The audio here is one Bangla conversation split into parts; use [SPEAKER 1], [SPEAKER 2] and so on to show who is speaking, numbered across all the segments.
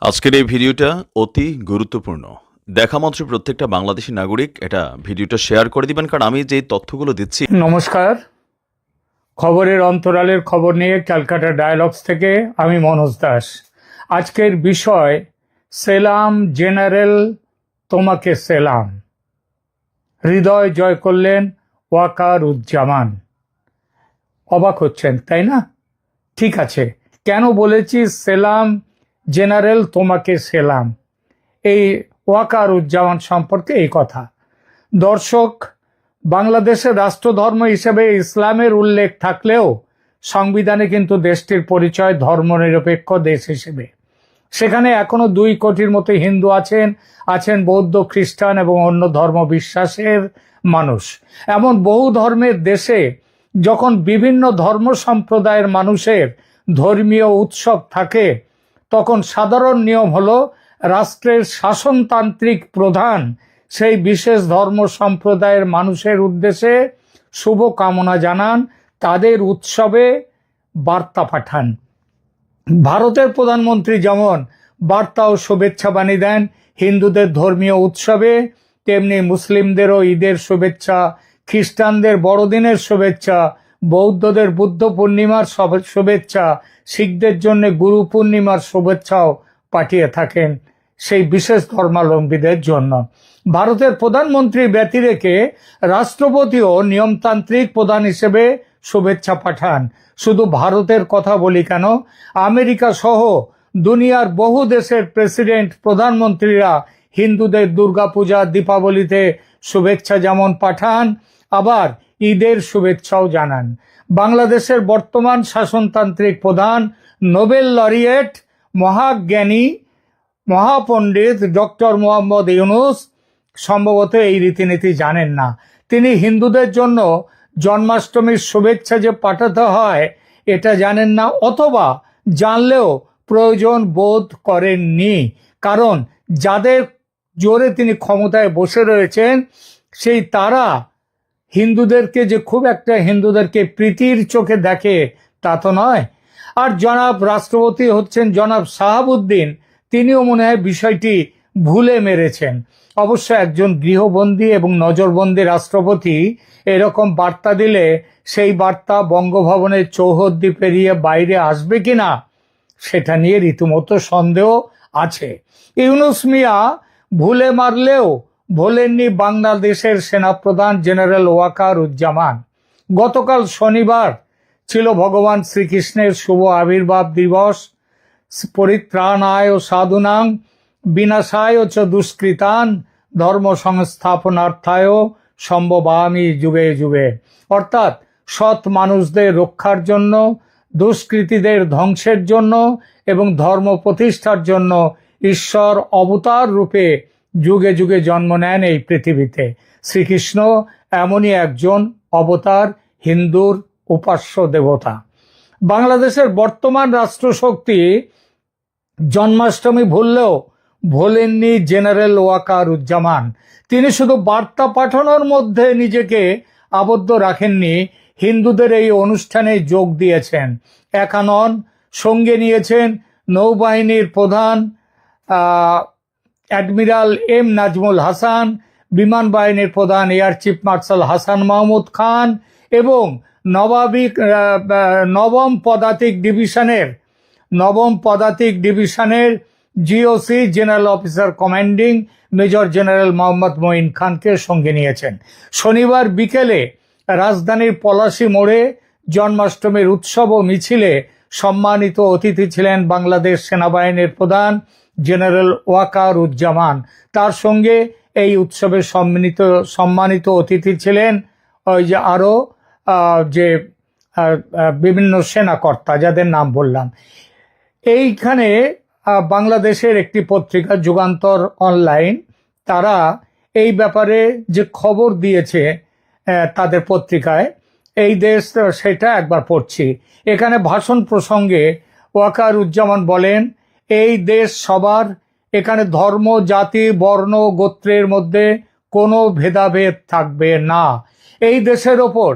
[SPEAKER 1] আজকের এই ভিডিওটা অতি গুরুত্বপূর্ণ। দেখা মাত্র প্রত্যেকটা বাংলাদেশী নাগরিক এটা ভিডিওটা শেয়ার করে দিবেন, কারণ আমি যে তথ্যগুলো দিচ্ছি।
[SPEAKER 2] নমস্কার, খবরের অন্তরালের খবর নিয়ে ক্যালকাটা ডায়ালগস থেকে আমি মনোজ দাস। আজকের বিষয় সেলাম জেনারেল, তোমাকে সেলাম। হৃদয় জয় করলেন ওয়াকারুজ্জামান। অবাক হচ্ছেন তাই না? ঠিক আছে, কেন বলেছি সেলাম জেনারেল, তোমাকে সেলাম? এই ওয়াকারুজ্জামান সম্পর্কে এই কথা। দর্শক, বাংলাদেশের রাষ্ট্রধর্ম হিসেবে ইসলামের উল্লেখ থাকলেও সংবিধানে কিন্তু দেশটির পরিচয় ধর্মনিরপেক্ষ দেশ হিসেবে। সেখানে এখনো 2 কোটির মতো হিন্দু আছেন বৌদ্ধ, খ্রিস্টান এবং অন্য ধর্ম বিশ্বাসের মানুষ। এমন বহু ধর্মের দেশে যখন বিভিন্ন ধর্ম সম্প্রদায়ের মানুষের ধর্মীয় উৎসব থাকে, তখন সাধারণ নিয়ম হলো রাষ্ট্রের শাসনতান্ত্রিক প্রধান সেই বিশেষ ধর্ম সম্প্রদায়ের মানুষের উদ্দেশ্যে শুভ কামনা জানান, তাদের উৎসবে বার্তা পাঠান। ভারতের প্রধানমন্ত্রী যেমন বার্তা ও শুভেচ্ছা বাণী দেন হিন্দুদের ধর্মীয় উৎসবে, তেমনি মুসলিমদেরও ঈদের শুভেচ্ছা, খ্রিস্টানদের বড়দিনের শুভেচ্ছা, বৌদ্ধদের বুদ্ধ পূর্ণিমার শুভেচ্ছা, শিখদের জন্য গুরু পূর্ণিমার শুভেচ্ছাও পাঠিয়ে থাকেন সেই বিশেষ ধর্মাবলম্বীদের জন্য। ভারতের প্রধানমন্ত্রী ব্যতি রেখে রাষ্ট্রপতিও নিয়মতান্ত্রিক প্রধান হিসেবে শুভেচ্ছা পাঠান। শুধু ভারতের কথা বলি কেন, আমেরিকা সহ দুনিয়ার বহু দেশের প্রেসিডেন্ট, প্রধানমন্ত্রীরা হিন্দুদের দুর্গাপূজা, দীপাবলিতে শুভেচ্ছা যেমন পাঠান, আবার ঈদের শুভেচ্ছাও জানান। বাংলাদেশের বর্তমান শাসনতান্ত্রিক প্রধান নোবেল লরিয়েট, মহাজ্ঞানী, মহাপণ্ডিত ডক্টর মোহাম্মদ ইউনুস সম্ভবত এই রীতিনীতি জানেন না। তিনি হিন্দুদের জন্য জন্মাষ্টমীর শুভেচ্ছা যে পাঠাতে হয় এটা জানেন না, অথবা জানলেও প্রয়োজন বোধ করেননি। কারণ যাদের জোরে তিনি ক্ষমতায় বসে রয়েছেন সেই তারা হিন্দুদেরকে যে খুব একটা হিন্দুদেরকে প্রীতির চোখে দেখে তা তো নয়। আর জনাব রাষ্ট্রপতি হচ্ছেন জনাব শাহাবুদ্দিন, তিনিও মনে হয় বিষয়টি ভুলে মেরেছেন। অবশ্য একজন গৃহবন্দী এবং নজরবন্দি রাষ্ট্রপতি এরকম বার্তা দিলে সেই বার্তা বঙ্গভবনের চৌহদ্দি পেরিয়ে বাইরে আসবে কিনা সেটা নিয়ে রীতিমতো সন্দেহ আছে। ইউনুস মিয়া ভুলে মারলেও ভোলেননি বাংলাদেশের সেনাপ্রধান জেনারেল ওয়াকারুজ্জামান। গতকাল শনিবার ছিল ভগবান শ্রীকৃষ্ণের শুভ আবির্ভাব দিবস। পরিত্রাণায় ও সাধুনাং বিনাশায় চ দুষ্কৃতান ধর্ম সংস্থাপনার্থায় সম্ভবামি যুগে যুগে। অর্থাৎ সৎ মানুষদের রক্ষার জন্য, দুষ্কৃতীদের ধ্বংসের জন্য এবং ধর্ম প্রতিষ্ঠার জন্য ঈশ্বর অবতার রূপে যুগে যুগে জন্ম নেন এই পৃথিবীতে। শ্রীকৃষ্ণ এমনই একজন অবতার, হিন্দুর উপাস্য দেবতা। বাংলাদেশের বর্তমান রাষ্ট্রশক্তি জন্মাষ্টমী ভুললেও ভোলেননি জেনারেল ওয়াকারুজ্জামান। তিনি শুধু বার্তা পাঠানোর মধ্যে নিজেকে আবদ্ধ রাখেননি, হিন্দুদের এই অনুষ্ঠানে যোগ দিয়েছেন। একা নন, সঙ্গে নিয়েছেন নৌবাহিনীর প্রধান অ্যাডমিরাল এম নাজমুল হাসান, বিমান বাহিনীর প্রধান air chief marshal Hasan Mahmud Khan এবং নবম পদাতিক ডিভিশনের GOC general officer commanding major general Mohammad Moin খানকে সঙ্গে নিয়েছেন। শনিবার বিকেলে রাজধানীর পলাশী মোড়ে জন্মাষ্টমীর উৎসব ও মিছিলে সম্মানিত অতিথি ছিলেন বাংলাদেশ সেনাবাহিনীর প্রধান জেনারেল ওয়াকারুজ্জামান। তার সঙ্গে এই উৎসবে সম্মানিত অতিথি ছিলেন ওই যে আরো যে বিভিন্ন সেনাকর্তা যাদের নাম বললাম। এইখানে বাংলাদেশের একটি পত্রিকা যুগান্তর অনলাইন, তারা এই ব্যাপারে যে খবর দিয়েছে তাদের পত্রিকায়, এই দেশ সেটা একবার পড়ছি। এখানে ভাষণ প্রসঙ্গে ওয়াকারুজ্জামান বলেন, এই দেশ সবার, এখানে ধর্ম, জাতি, বর্ণ, গোত্রের মধ্যে কোনো ভেদাভেদ থাকবে না। এই দেশের ওপর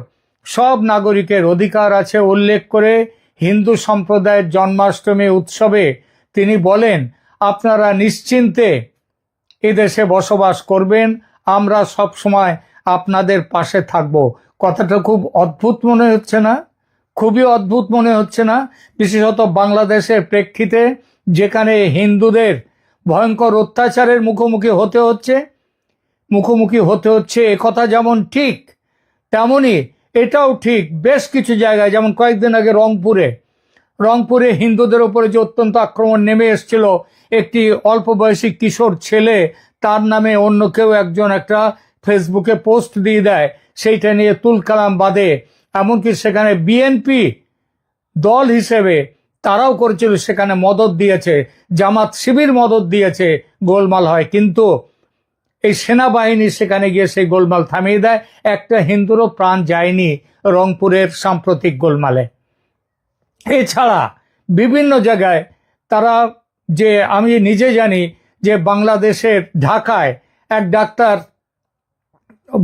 [SPEAKER 2] সব নাগরিকের অধিকার আছে উল্লেখ করে হিন্দু সম্প্রদায়ের জন্মাষ্টমী উৎসবে তিনি বলেন, আপনারা নিশ্চিন্তে এদেশে বসবাস করবেন, আমরা সব সময় আপনাদের পাশে থাকব। কথাটা খুব অদ্ভুত মনে হচ্ছে না? খুবই অদ্ভুত মনে হচ্ছে না? বিশেষত বাংলাদেশের প্রেক্ষিতে, যেখানে হিন্দুদের ভয়ঙ্কর অত্যাচারের মুখোমুখি হতে হচ্ছে। একথা যেমন ঠিক, তেমনি এটাও ঠিক বেশ কিছু জায়গায়, যেমন কয়েকদিন আগে রংপুরে হিন্দুদের উপরে যে অত্যন্ত আক্রমণ নেমে এসেছিল, একটি অল্প বয়সী কিশোর ছেলে, তার নামে অন্য কেউ একজন একটা ফেসবুকে পোস্ট দিয়ে দেয়, সেইটা নিয়ে তুলকালাম বাদে। এমনকি সেখানে বিএনপি দল হিসেবে তারাও করেছিল, সেখানে মদত দিয়েছে, জামাত শিবির মদত দিয়েছে, গোলমাল হয়। কিন্তু এই সেনাবাহিনী সেখানে গিয়ে সেই গোলমাল থামিয়ে দেয়। একটা হিন্দুরও প্রাণ যায়নি রংপুরের সাম্প্রতিক গোলমালে। এছাড়া বিভিন্ন জায়গায় তারা, যে আমি নিজে জানি যে বাংলাদেশের ঢাকায় এক ডাক্তার,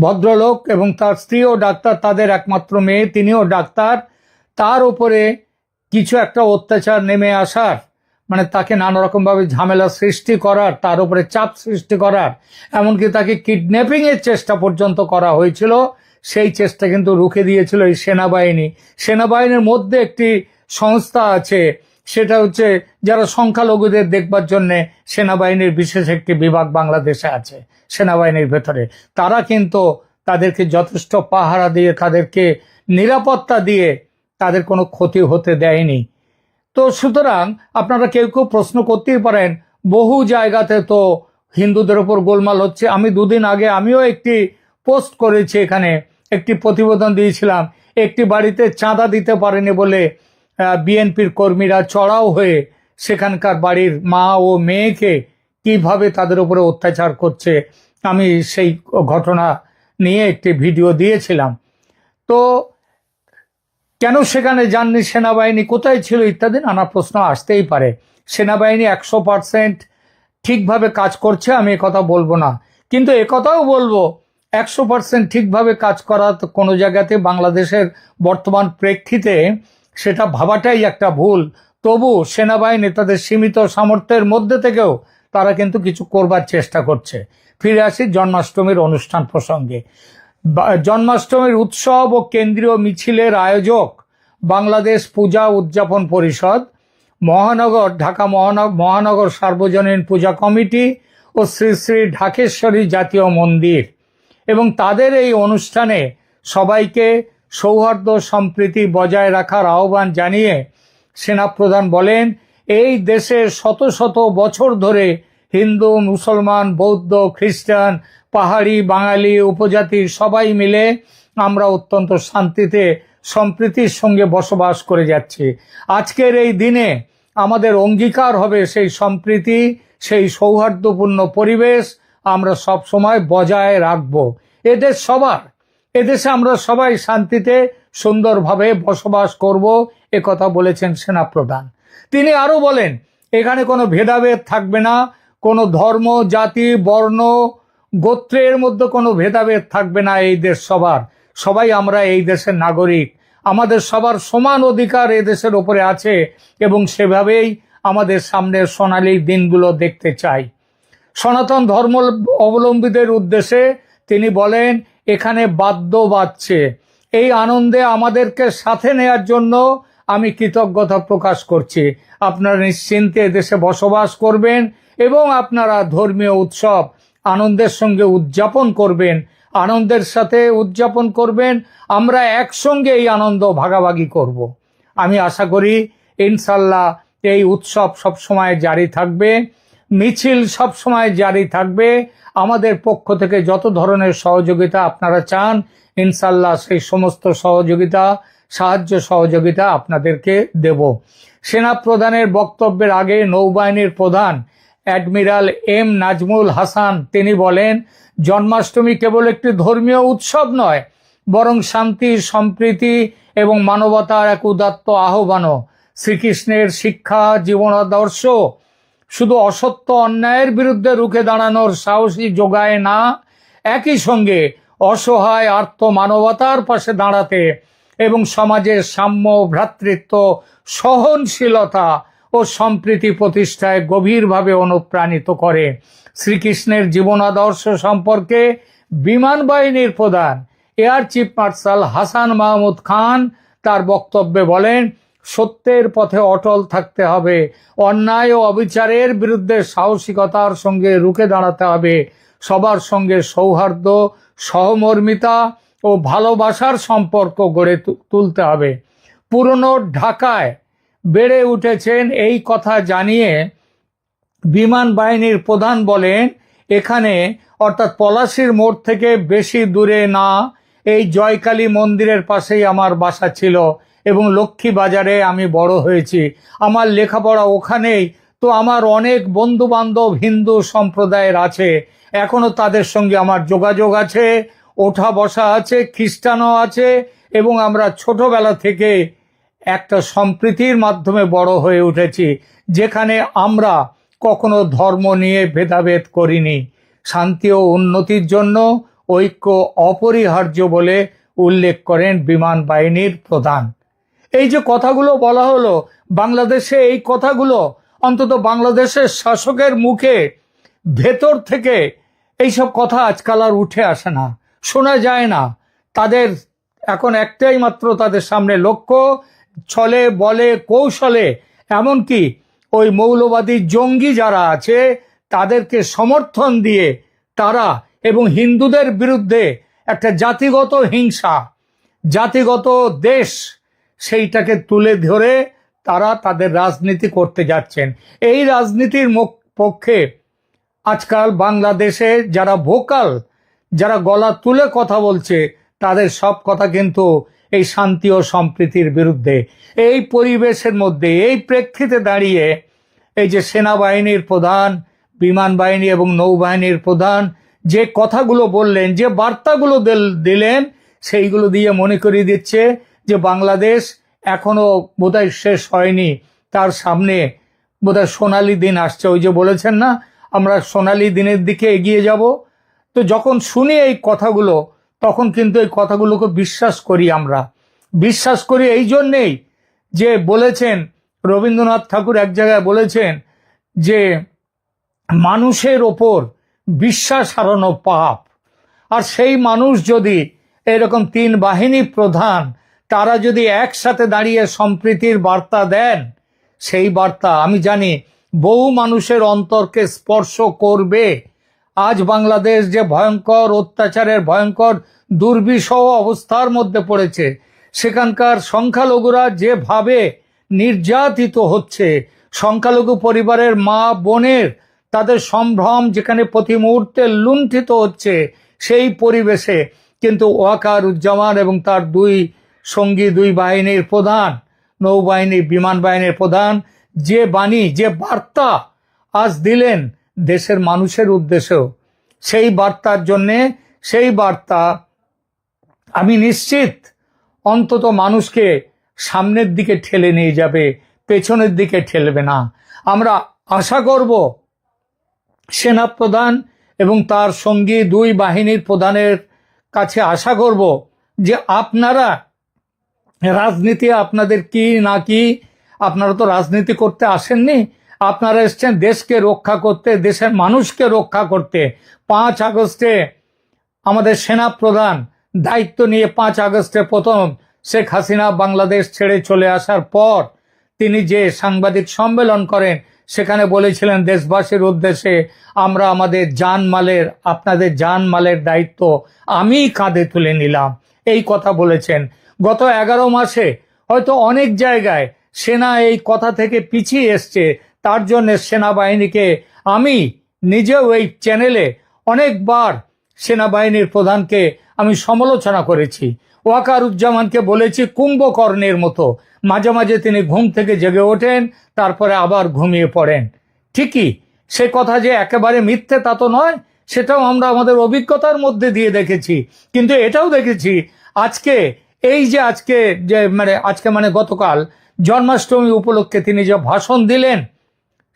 [SPEAKER 2] ভদ্রলোক এবং তার স্ত্রীও ডাক্তার, তাদের একমাত্র মেয়ে, তিনিও ডাক্তার, তার উপরে কিছু একটা অত্যাচার নেমে আসার, মানে তাকে নানা রকমভাবে ঝামেলা সৃষ্টি করার, তার উপরে চাপ সৃষ্টি করার, এমনকি তাকে কিডন্যাপিংয়ের চেষ্টা পর্যন্ত করা হয়েছিল। সেই চেষ্টা কিন্তু রুখে দিয়েছিল এই সেনাবাহিনীর মধ্যে একটি সংস্থা আছে, সেটা হচ্ছে যারা সংখ্যালঘুদের দেখবার জন্য সেনাবাহিনীর বিশেষ একটি বিভাগ বাংলাদেশে আছে সেনাবাহিনীর ভেতরে। তারা কিন্তু তাদেরকে যথেষ্ট পাহারা দিয়ে, তাদেরকে নিরাপত্তা দিয়ে তাদের কোনো ক্ষতি হতে দেয়নি। তো সুতরাং আপনারা কেউ কেউ প্রশ্ন করতেই পারেন, বহু জায়গাতে তো হিন্দুদের ওপর গোলমাল হচ্ছে। আমি দুদিন আগে আমিও একটি পোস্ট করেছি, এখানে একটি প্রতিবেদন দিয়েছিলাম। একটি বাড়িতে চাঁদা দিতে পারেনি বলে বিএনপির কর্মীরা চড়াও হয়ে সেখানকার বাড়ির মা ও মেয়েকে কিভাবে তাদের উপরে অত্যাচার করছে, আমি সেই ঘটনা নিয়ে একটি ভিডিও দিয়েছিলাম। তো কেন সেখানে যাননি সেনাবাহিনী, কোথায় ছিল ইত্যাদি নানা প্রশ্ন আসতেই পারে। সেনাবাহিনী 100% ঠিকভাবে কাজ করছে, আমি একথা বলবো না, কিন্তু একথাও বলবো 100% ঠিকভাবে কাজ করা তো কোনো জায়গাতে বাংলাদেশের বর্তমান প্রেক্ষিতে সেটা ভাবাটাই একটা ভুল। তবু সেনাবাহিনী তাদের সীমিত সামর্থ্যের মধ্যে থেকেও তারা কিন্তু কিছু করবার চেষ্টা করছে। ফিরে আসি জন্মাষ্টমীর অনুষ্ঠান প্রসঙ্গে। জন্মাষ্টমীর উৎসব ও কেন্দ্রীয় মিছিলের আয়োজক বাংলাদেশ পূজা উদযাপন পরিষদ, ঢাকা মহানগর সার্বজনীন পূজা কমিটি ও শ্রী শ্রী ঢাকেশ্বরী জাতীয় মন্দির। এবং তাদের এই অনুষ্ঠানে সবাইকে সৌহার্দ্য সম্প্রীতি বজায় রাখার আহ্বান জানিয়ে সেনাপ্রধান বলেন, এই দেশে শত শত বছর ধরে হিন্দু, মুসলমান, বৌদ্ধ, খ্রিস্টান, পাহাড়ি, বাঙালি, উপজাতি সবাই মিলে আমরা অত্যন্ত শান্তিতে সম্প্রীতির সঙ্গে বসবাস করে যাচ্ছি। আজকের এই দিনে আমাদের অঙ্গীকার হবে সেই সম্প্রীতি, সেই সৌহার্দ্যপূর্ণ পরিবেশ আমরা সব সময় বজায় রাখব। এদেশে আমরা সবাই শান্তিতে সুন্দরভাবে বসবাস করব, একথা বলেছেন সেনাপ্রধান। তিনি আরো বলেন, এখানে কোনো ভেদাভেদ থাকবে না, কোনো ধর্ম, জাতি, বর্ণ, গোত্রের মধ্যে কোনো ভেদাভেদ থাকবে না। এই দেশ সবাই আমরা এই দেশের নাগরিক, আমাদের সবার সমান অধিকার এই দেশের উপরে আছে এবং সেভাবেই আমাদের সামনের সোনালী দিনগুলো দেখতে চাই। সনাতন ধর্ম অবলম্বীদের উদ্দেশ্যে তিনি বলেন, এখানে বাদ্য বাজছে, এই আনন্দে আমাদেরকে সাথে নেয়ার জন্য আমি কৃতজ্ঞতা প্রকাশ করছি। আপনারা নিশ্চিন্তে দেশে বসবাস করবেন এবং আপনারা ধর্মীয় উৎসব আনন্দের সঙ্গে উদযাপন করবেন, আনন্দের সাথে উদযাপন করবেন। আমরা একসঙ্গে এই আনন্দ ভাগাভাগি করব। আমি আশা করি ইনশাল্লাহ এই উৎসব সবসময় জারি থাকবে, মিছিল সবসময় জারি থাকবে। আমাদের পক্ষ থেকে যত ধরনের সহযোগিতা আপনারা চান, ইনশাল্লাহ সেই সমস্ত সাহায্য সহযোগিতা আপনাদেরকে দেব। সেনাপ্রধানের বক্তব্যের আগে নৌবাহিনীর প্রধান অ্যাডমিরাল এম নাজমুল হাসান তিনি বলেন, জন্মাষ্টমী কেবল একটি ধর্মীয় উৎসব নয়, বরং শান্তি, সম্প্রীতি এবং মানবতার এক উদাত্ত আহ্বানও। শ্রীকৃষ্ণের শিক্ষা, জীবনাদর্শ শুধু অসত্য অন্যায়ের বিরুদ্ধে রুখে দাঁড়ানোর সাহসী যোগায় না, একই সঙ্গে অসহায় আর্ত মানবতার পাশে দাঁড়াতে এবং সমাজের সাম্য, ভ্রাতৃত্ব, সহনশীলতা ও সম্প্রীতি প্রতিষ্ঠায় গভীরভাবে অনুপ্রাণিত করে। শ্রীকৃষ্ণের জীবন আদর্শ সম্পর্কে বিমান বাহিনীর প্রধান air chief marshal Hasan Mahmud Khan তার বক্তব্যে বলেন, সত্যের পথে অটল থাকতে হবে, অন্যায় ও অবিচারের বিরুদ্ধে সাহসিকতার সঙ্গে রুখে দাঁড়াতে হবে, সবার সঙ্গে সৌহার্দ্য, সহমর্মিতা ও ভালোবাসার সম্পর্ক গড়ে তুলতে হবে। পুরনো ঢাকায় বেড়ে উঠেছেন এই কথা জানিয়ে বিমান বাহিনীর প্রধান বলেন, এখানে অর্থাৎ পলাশীর মোড় থেকে বেশি দূরে না, এই জয়কালী মন্দিরের পাশেই আমার বাসা ছিল এবং লক্ষ্মী বাজারে আমি বড় হয়েছি। আমার লেখাপড়া ওখানেই, তো আমার অনেক বন্ধু বান্ধব হিন্দু সম্প্রদায়ের আছে, এখনো তাদের সঙ্গে আমার যোগাযোগ আছে, ওঠা বসা আছে, খ্রিস্টানও আছে এবং আমরা ছোটবেলা থেকে একটা সম্প্রীতির মাধ্যমে বড় হয়ে উঠেছি, যেখানে আমরা কখনো ধর্ম নিয়ে ভেদাভেদ করিনি। শান্তি ও উন্নতির জন্য ঐক্য অপরিহার্য বলে উল্লেখ করেন বিমান বাহিনীর প্রধান। এই যে কথাগুলো বলা হলো, বাংলাদেশে এই কথাগুলো অন্তত বাংলাদেশের শাসকের মুখে ভেতর থেকে এইসব কথা আজকাল আর উঠে আসে না, শোনা যায় না। তাদের এখন একটাই মাত্র তাদের সামনে লক্ষ্য, ছলে বলে কৌশলে এমনকি ওই মৌলবাদী জঙ্গি যারা আছে তাদেরকে সমর্থন দিয়ে তারা এবং হিন্দুদের বিরুদ্ধে একটা জাতিগত হিংসা, জাতিগত দেশ, সেইটাকে তুলে ধরে তারা তাদের রাজনীতি করতে যাচ্ছেন। এই রাজনীতির পক্ষে আজকাল বাংলাদেশে যারা ভোকাল, যারা গলা তুলে কথা বলছে, তাদের সব কথা কিন্তু এই শান্তি ও সম্প্রীতির বিরুদ্ধে। এই পরিবেশের মধ্যে, এই প্রেক্ষিতে দাঁড়িয়ে এই যে সেনাবাহিনীর প্রধান, বিমান বাহিনী এবং নৌবাহিনীর প্রধান যে কথাগুলো বললেন, যে বার্তাগুলো দিলেন, সেইগুলো দিয়ে মনে করিয়ে দিচ্ছে যে বাংলাদেশ এখনো বোধহয় শেষ হয়নি, তার সামনে বোধহয় সোনালী দিন আসছে। ওই যে বলেছেন না, আমরা সোনালী দিনের দিকে এগিয়ে যাব। তো যখন শুনি এই কথাগুলো, তখন কিন্তু এই কথাগুলোকে বিশ্বাস করি। আমরা বিশ্বাস করি এই জন্যেই যে বলেছেন রবীন্দ্রনাথ ঠাকুর এক জায়গায় বলেছেন যে মানুষের ওপর বিশ্বাস হারানো পাপ। আর সেই মানুষ যদি এরকম তিন বাহিনী প্রধান তারা যদি একসাথে দাঁড়িয়ে সম্প্রীতির বার্তা দেন, সেই বার্তা আমি জানি বহু মানুষের অন্তরকে স্পর্শ করবে। আজ বাংলাদেশ যে ভয়ঙ্কর অত্যাচারের, ভয়ঙ্কর দুর্বিষহ অবস্থার মধ্যে পড়েছে, সেখানকার সংখ্যালঘুরা যেভাবে নির্যাতিত হচ্ছে, সংখ্যালঘু পরিবারের মা বোনের তাদের সম্ভ্রম যেখানে প্রতি মুহূর্তে লুণ্ঠিত হচ্ছে, সেই পরিবেশে কিন্তু ওয়াকারুজ্জামান এবং তার দুই সঙ্গী, দুই বাহিনীর প্রধান, নৌবাহিনী, বিমান বাহিনীর প্রধান, যে বাণী, যে বার্তা আজ দিলেন দেশের মানুষের উদ্দেশ্যেও, সেই বার্তার জন্যে, সেই বার্তা আমি নিশ্চিত অন্তত মানুষকে সামনের দিকে ঠেলে নিয়ে যাবে, পেছনের দিকে ঠেলবে না। আমরা আশা করব সেনাপ্রধান এবং তার সঙ্গী দুই বাহিনীর প্রধানের কাছে আশা করব যে আপনারা রাজনীতি আপনাদের কি না কি, আপনারা তো রাজনীতি করতে আসেননি, আপনারা এসছেন দেশকে রক্ষা করতে, দেশের মানুষকে রক্ষা করতে। 5 আগস্টে আমাদের সেনাপ্রধান দায়িত্ব নিয়ে 5 আগস্টে প্রথম শেখ হাসিনা বাংলাদেশ ছেড়ে চলে আসার পর তিনি যে সাংবাদিক সম্মেলন করেন, সেখানে বলেছিলেন দেশবাসীর উদ্দেশ্যে, আমরা আমাদের জানমালের, আপনাদের জানমালের দায়িত্ব আমি কাঁধে তুলে নিলাম, এই কথা বলেছেন। গত 11 মাসে হয়তো অনেক জায়গায় সেনা এই কথা থেকে পিছিয়ে এসছে, তার জন্য সেনাবাহিনীকে আমি নিজেও এই চ্যানেলে অনেকবার সেনাবাহিনীর প্রধানকে আমি সমালোচনা করেছি। ওয়াকারুজ্জামানকে বলেছি কুম্ভকর্ণের মতো, মাঝে মাঝে তিনি ঘুম থেকে জেগে ওঠেন, তারপরে আবার ঘুমিয়ে পড়েন। ঠিকই, সে কথা যে একেবারে মিথ্যে তা তো নয়, সেটাও আমরা আমাদের অভিজ্ঞতার মধ্যে দিয়ে দেখেছি। কিন্তু এটাও দেখেছি আজকে, এই যে আজকে মানে গতকাল জন্মাষ্টমী উপলক্ষে তিনি যে ভাষণ দিলেন,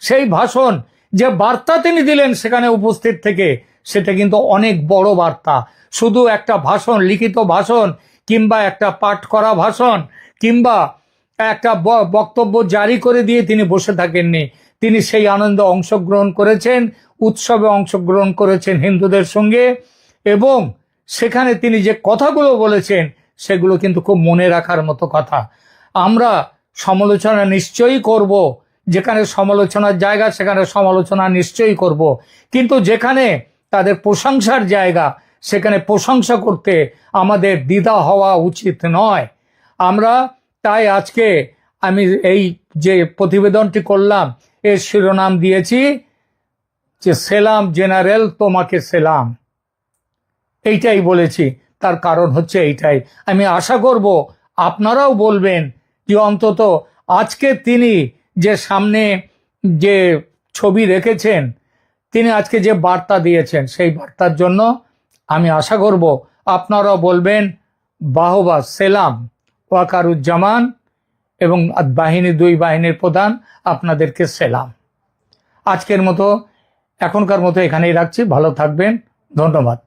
[SPEAKER 2] সেই ভাষণ, যে বার্তা তিনি দিলেন সেখানে উপস্থিত থেকে, সেটা কিন্তু অনেক বড় বার্তা। শুধু একটা ভাষণ, লিখিত ভাষণ কিংবা একটা পাঠ করা ভাষণ কিংবা একটা বক্তব্য জারি করে দিয়ে তিনি বসে থাকেননি। তিনি সেই আনন্দে অংশগ্রহণ করেছেন, উৎসবে অংশগ্রহণ করেছেন হিন্দুদের সঙ্গে, এবং সেখানে তিনি যে কথাগুলো বলেছেন সেগুলো কিন্তু খুব মনে রাখার মতো কথা। আমরা সমালোচনা নিশ্চয়ই করব, যেখানে সমালোচনার জায়গা সেখানে সমালোচনা নিশ্চয়ই করব, কিন্তু যেখানে তাদের প্রশংসার জায়গা সেখানে প্রশংসা করতে আমাদের দ্বিধা হওয়া উচিত নয়। আমরা তাই আজকে আমি এই যে প্রতিবেদনটি করলাম এর শিরোনাম দিয়েছি যে সেলাম জেনারেল তোমাকে সেলাম। এইটাই বলেছি, তার কারণ হচ্ছে এইটাই। আমি আশা করব আপনারাও বলবেন যে অন্তত আজকে তিনি যে সামনে যে ছবি রেখেছেন, তিনি আজকে যে বার্তা দিয়েছেন সেই বার্তার জন্য আমি আশা করব আপনারাও বলবেন বাহবা সেলাম ওয়াকারুজ্জামান এবং দুই বাহিনীর প্রধান, আপনাদেরকে সেলাম। আজকের মতো এখনকার মতো এখানেই রাখছি। ভালো থাকবেন, ধন্যবাদ।